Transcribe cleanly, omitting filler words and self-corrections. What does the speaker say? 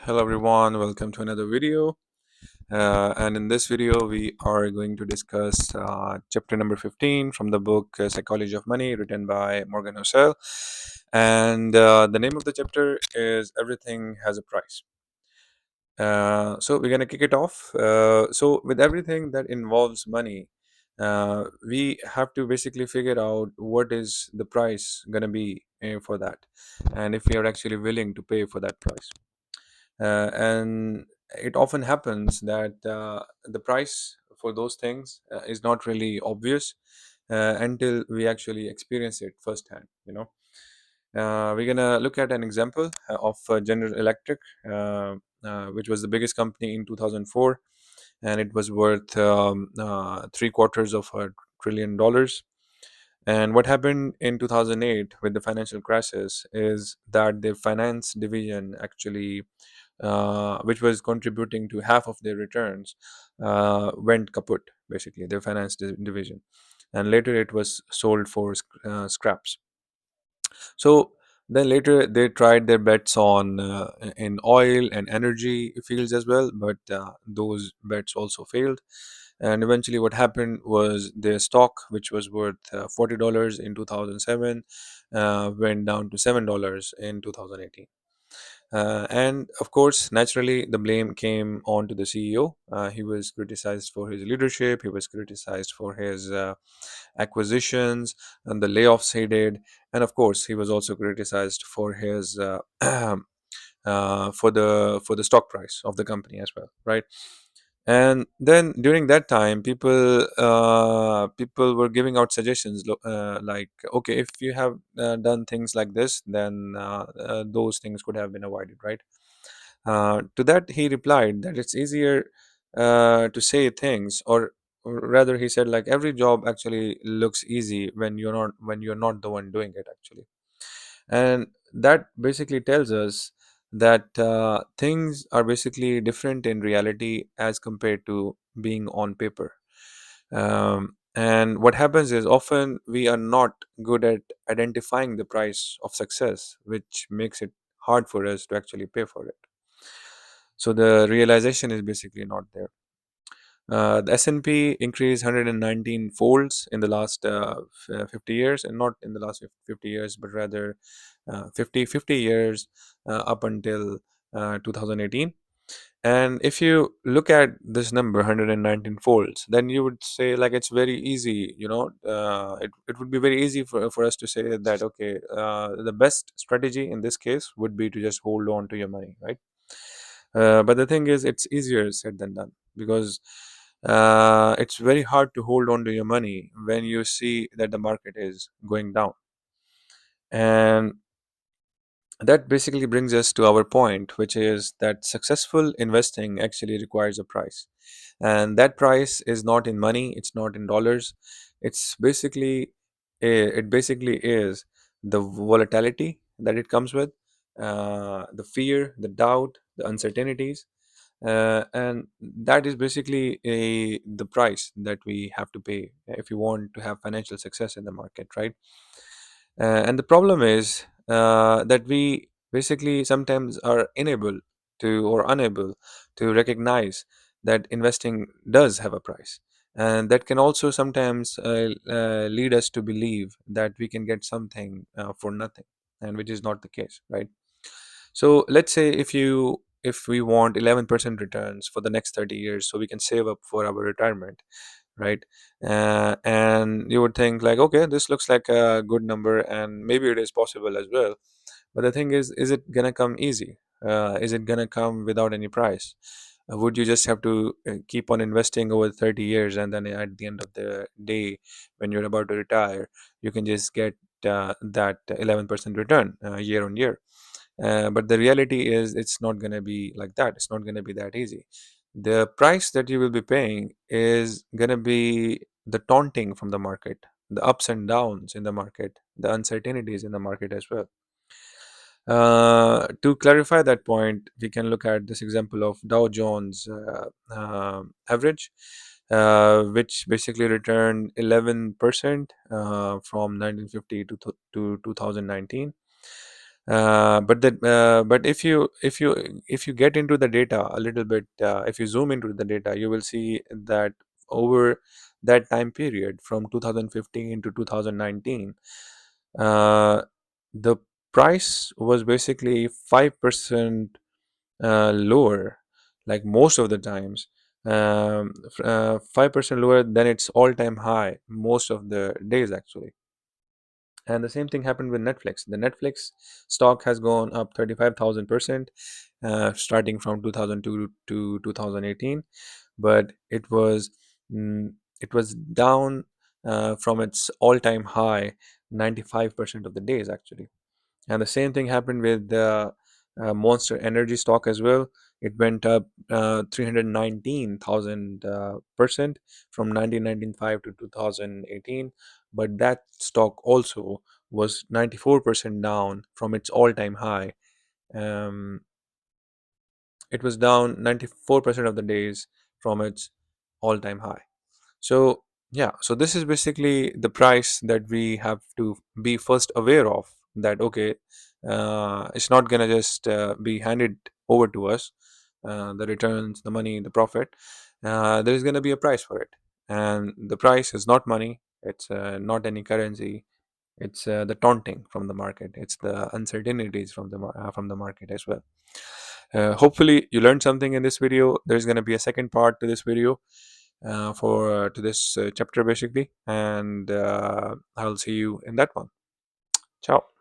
Hello everyone, welcome to another video. And in this video, we are going to discuss chapter number 15 from the book Psychology of Money, written by Morgan Housel. And the name of the chapter is Everything Has a Price. So we're going to kick it off. So, with everything that involves money, we have to basically figure out what is the price going to be for that, and if we are actually willing to pay for that price. And it often happens that the price for those things is not really obvious until we actually experience it firsthand. We're gonna look at an example of General Electric, which was the biggest company in 2004, and it was worth three quarters of $1 trillion. And what happened in 2008 with the financial crisis is that the finance division actually, which was contributing to half of their returns, went kaput, basically, their finance division. And later it was sold for scraps. So then later they tried their bets on in oil and energy fields as well, but those bets also failed. And eventually, what happened was their stock, which was worth $40 in 2007, went down to $7 in 2018. And of course, naturally, the blame came on to the CEO. He was criticized for his leadership. He was criticized for his acquisitions and the layoffs he did, and of course, he was also criticized for his for the stock price of the company as well, right? And then during that time, people were giving out suggestions like, okay, if you have done things like this, then those things could have been avoided, right? To that, he replied that it's easier to say things, or rather, he said, like, every job actually looks easy when you're not the one doing it, actually. And that basically tells us that things are basically different in reality as compared to being on paper. And what happens is, often we are not good at identifying the price of success, which makes it hard for us to actually pay for it. So the realization is basically not there. The S&P increased 119 folds in the last 50 years, and not in the last 50 years, but rather 50 years up until 2018. And if you look at this number, 119 folds, then you would say, like, it's very easy, it would be very easy for us to say that, okay, the best strategy in this case would be to just hold on to your money, right? But the thing is, it's easier said than done, because it's very hard to hold on to your money when you see that the market is going down. And that basically brings us to our point, which is that successful investing actually requires a price. And that price is not in money, it's not in dollars. It's basically, it basically is the volatility that it comes with, the fear, the doubt, the uncertainties. And that is basically the price that we have to pay if you want to have financial success in the market, right? And the problem is that we basically sometimes are unable to, or unable to, recognize that investing does have a price. And that can also sometimes lead us to believe that we can get something for nothing, and which is not the case, right? So let's say, if we want 11% returns for the next 30 years, so we can save up for our retirement, right? And you would think, like, okay, this looks like a good number, and maybe it is possible as well. But the thing is it gonna come easy? Is it gonna come without any price? Would you just have to keep on investing over 30 years, and then at the end of the day, when you're about to retire, you can just get that 11% return year on year? But the reality is, it's not going to be like that. It's not going to be that easy. The price that you will be paying is going to be the taunting from the market, the ups and downs in the market, the uncertainties in the market as well. To clarify that point, we can look at this example of Dow Jones average, which basically returned 11% from 1950 to 2019. But if you get into the data a little bit, if you zoom into the data, you will see that over that time period from 2015 to 2019, uh, the price was basically 5% lower, like most of the times, 5% lower than its all-time high most of the days actually. And the same thing happened with Netflix. The Netflix stock has gone up 35,000%, starting from 2002 to 2018, but mm, it was down from its all-time high 95% of the days actually. And the same thing happened with the Monster Energy stock as well. It went up 319,000 percent from 1995 to 2018, but that stock also was 94% down from its all-time high. Um, it was down 94% of the days from its all-time high. So yeah, so this is basically the price that we have to be first aware of, that okay, it's not gonna just be handed over to us, the returns, the money, the profit. There is gonna be a price for it, and the price is not money. It's not any currency. It's the taunting from the market. It's the uncertainties from the market as well. Hopefully, you learned something in this video. There's going to be a second part to this video, for to this chapter basically, and I'll see you in that one. Ciao.